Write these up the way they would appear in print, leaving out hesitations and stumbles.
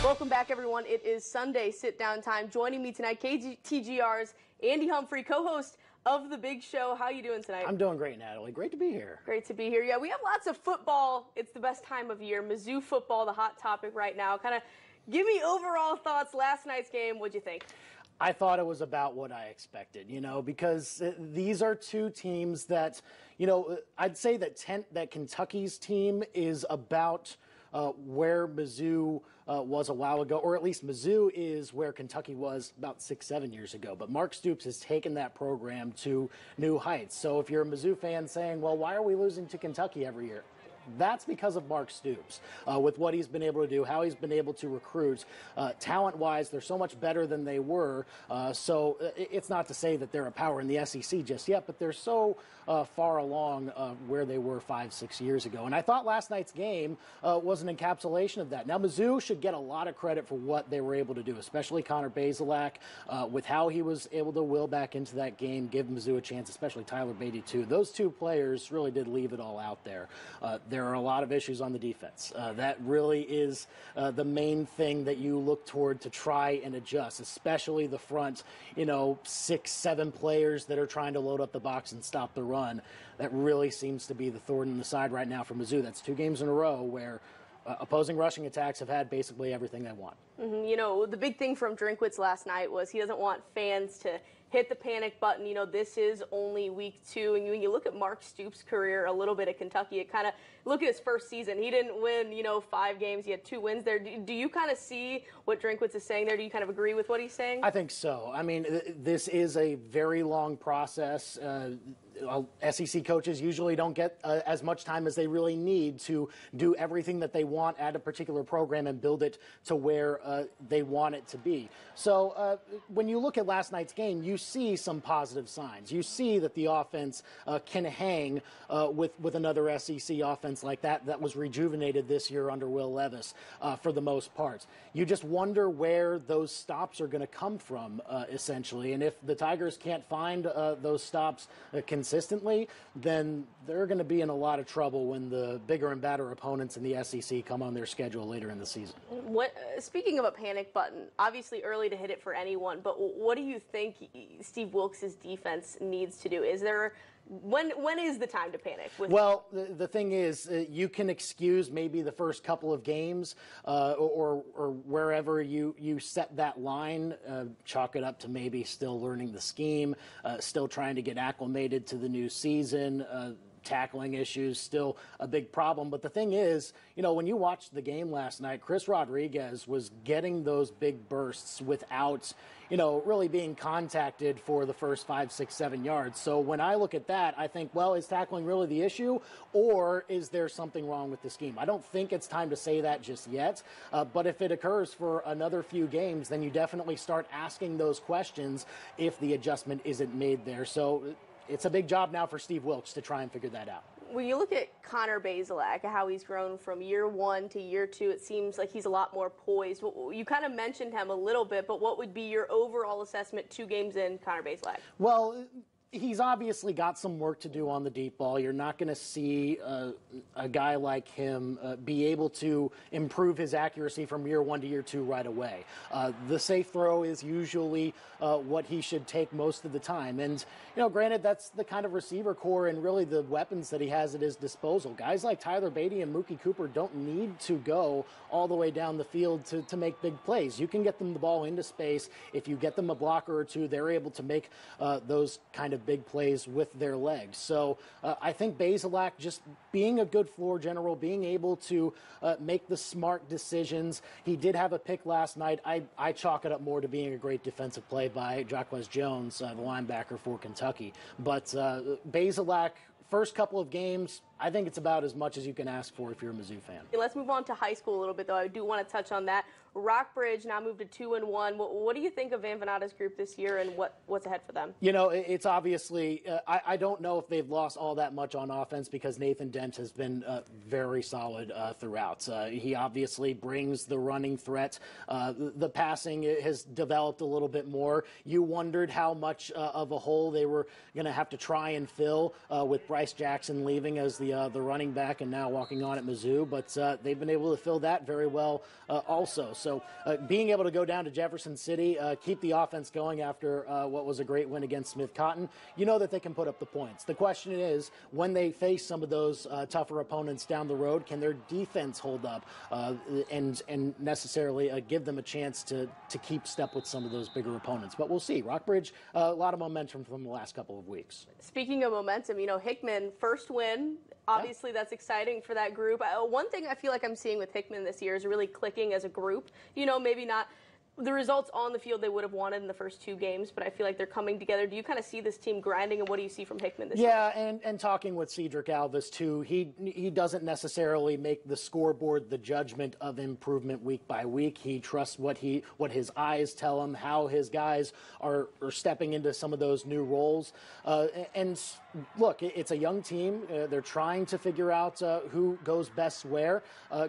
Welcome back, everyone. It is Sunday sit-down time. Joining me tonight, KTGR's Andy Humphrey, co-host of The Big Show. How are you doing tonight? I'm doing great, Natalie. Great to be here. Great to be here. Yeah, we have lots of football. It's the best time of year. Mizzou football, the hot topic right now. Kind of give me overall thoughts. Last night's game, what'd you think? I thought it was about what I expected, because these are two teams that, I'd say that Kentucky's team is about where Mizzou was a while ago, or at least Mizzou is where Kentucky was about 6-7 years ago. But Mark Stoops has taken that program to new heights. So if you're a Mizzou fan saying, well, why are we losing to Kentucky every year? That's because of Mark Stoops, with what he's been able to do, how he's been able to recruit. Talent-wise, they're so much better than they were. So it's not to say that they're a power in the SEC just yet, but they're so far along where they were 5-6 years ago. And I thought last night's game was an encapsulation of that. Now, Mizzou should get a lot of credit for what they were able to do, especially Connor Bazelak, with how he was able to will back into that game, give Mizzou a chance, especially Tyler Beatty, too. Those two players really did leave it all out there. There are a lot of issues on the defense. That really is the main thing that you look toward to try and adjust, especially the front, 6-7 players that are trying to load up the box and stop the run. That really seems to be the thorn in the side right now for Mizzou. That's 2 games in a row where opposing rushing attacks have had basically everything they want. Mm-hmm. The big thing from Drinkwitz last night was he doesn't want fans to hit the panic button. This is only week 2. And when you look at Mark Stoops' career a little bit at Kentucky, it kind of look at his first season. He didn't win, 5 games. He had 2 wins there. Do you kind of see what Drinkwitz is saying there? Do you kind of agree with what he's saying? I think so. I mean, this is a very long process. SEC coaches usually don't get as much time as they really need to do everything that they want at a particular program and build it to where they want it to be. So when you look at last night's game, you see some positive signs. You see that the offense can hang with another SEC offense like that was rejuvenated this year under Will Levis for the most part. You just wonder where those stops are going to come from, essentially. And if the Tigers can't find those stops consistently, then they're going to be in a lot of trouble when the bigger and badder opponents in the SEC come on their schedule later in the season. Speaking of a panic button, obviously early to hit it for anyone, but what do you think Steve Wilkes' defense needs to do? Is there when is the time to panic? Well, the thing is, you can excuse maybe the first couple of games or wherever you set that line, chalk it up to maybe still learning the scheme, still trying to get acclimated to the new season. Tackling issues still a big problem. But the thing is, when you watched the game last night, Chris Rodriguez was getting those big bursts without, really being contacted for the first 5, 6, 7 yards. So when I look at that, I think, well, is tackling really the issue, or is there something wrong with the scheme? I don't think it's time to say that just yet, but if it occurs for another few games, then you definitely start asking those questions if the adjustment isn't made there. So it's a big job now for Steve Wilkes to try and figure that out. When you look at Connor Bazelak, how he's grown from year 1 to year 2, it seems like he's a lot more poised. You kind of mentioned him a little bit, but what would be your overall assessment 2 games in, Connor Bazelak? Well, he's obviously got some work to do on the deep ball. You're not going to see a guy like him be able to improve his accuracy from year 1 to year 2 right away. The safe throw is usually what he should take most of the time. And, granted, that's the kind of receiver core and really the weapons that he has at his disposal. Guys like Tyler Beatty and Mookie Cooper don't need to go all the way down the field to make big plays. You can get them the ball into space. If you get them a blocker or two, they're able to make those kind of big plays with their legs. So I think Bazelak just being a good floor general, being able to make the smart decisions. He did have a pick last night. I chalk it up more to being a great defensive play by Jaquez Jones, the linebacker for Kentucky. But Bazelak, first couple of games, I think it's about as much as you can ask for if you're a Mizzou fan. Let's move on to high school a little bit, though. I do want to touch on that. Rockbridge now moved to 2-1. What do you think of Van Venata's group this year, and what's ahead for them? It's obviously I don't know if they've lost all that much on offense because Nathan Dent has been very solid throughout. He obviously brings the running threat. The passing has developed a little bit more. You wondered how much of a hole they were going to have to try and fill with Bryce Jackson leaving as the running back and now walking on at Mizzou, but they've been able to fill that very well also. So being able to go down to Jefferson City, keep the offense going after what was a great win against Smith Cotton, you know that they can put up the points. The question is, when they face some of those tougher opponents down the road, can their defense hold up and necessarily give them a chance to keep step with some of those bigger opponents? But we'll see. Rockbridge, a lot of momentum from the last couple of weeks. Speaking of momentum, Hickman, first win. Obviously, that's exciting for that group. One thing I feel like I'm seeing with Hickman this year is really clicking as a group. Maybe not the results on the field they would have wanted in the first 2 games, but I feel like they're coming together. Do you kind of see this team grinding, and what do you see from Hickman this year? Yeah, and talking with Cedric Alvis, too, he doesn't necessarily make the scoreboard the judgment of improvement week by week. He trusts what his eyes tell him, how his guys are stepping into some of those new roles. And look, it's a young team. They're trying to figure out who goes best where.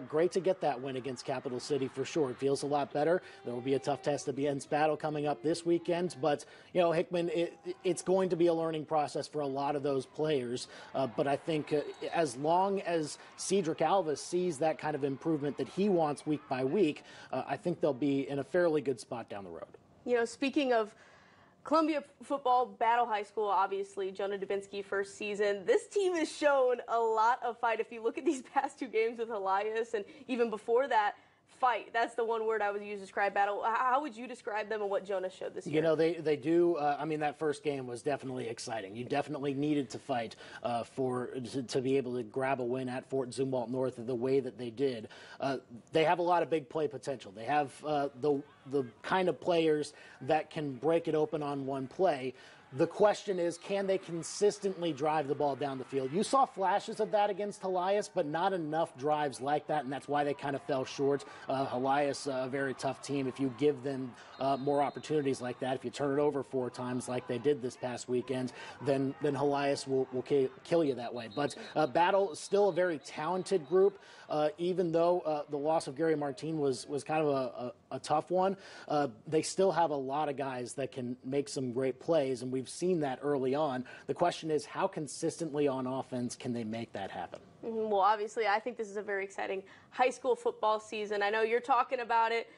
Great to get that win against Capital City for sure. It feels a lot better. There will be a tough test against Battle coming up this weekend, but Hickman, it's going to be a learning process for a lot of those players. But I think as long as Cedric Alvis sees that kind of improvement that he wants week by week, I think they'll be in a fairly good spot down the road. Speaking of Columbia football, Battle High School, obviously, Jonah Dubinsky first season. This team has shown a lot of fight. If you look at these past 2 games with Elias and even before that, fight. That's the one word I would use to describe Battle. How would you describe them and what Jonas showed this year? They do. That first game was definitely exciting. You definitely needed to fight to be able to grab a win at Fort Zumwalt North the way that they did. They have a lot of big play potential. They have the kind of players that can break it open on one play. The question is, can they consistently drive the ball down the field? You saw flashes of that against Elias, but not enough drives like that, and that's why they kind of fell short. Elias, a very tough team. If you give them more opportunities like that, if you turn it over 4 times like they did this past weekend, then Elias will kill you that way. But Battle is still a very talented group, even though the loss of Gary Martin was kind of a tough one. They still have a lot of guys that can make some great plays, and we've seen that early on. The question is, how consistently on offense can they make that happen? Well, obviously, I think this is a very exciting high school football season. I know you're talking about it.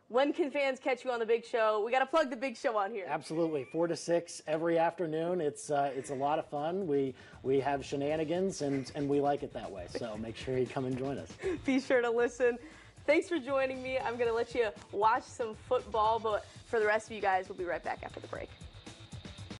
When can fans catch you on the big show? We got to plug the big show on here. Absolutely, 4 to 6 every afternoon. It's a lot of fun. We have shenanigans, and we like it that way. So make sure you come and join us. Be sure to listen. Thanks for joining me. I'm going to let you watch some football, but for the rest of you guys, we'll be right back after the break.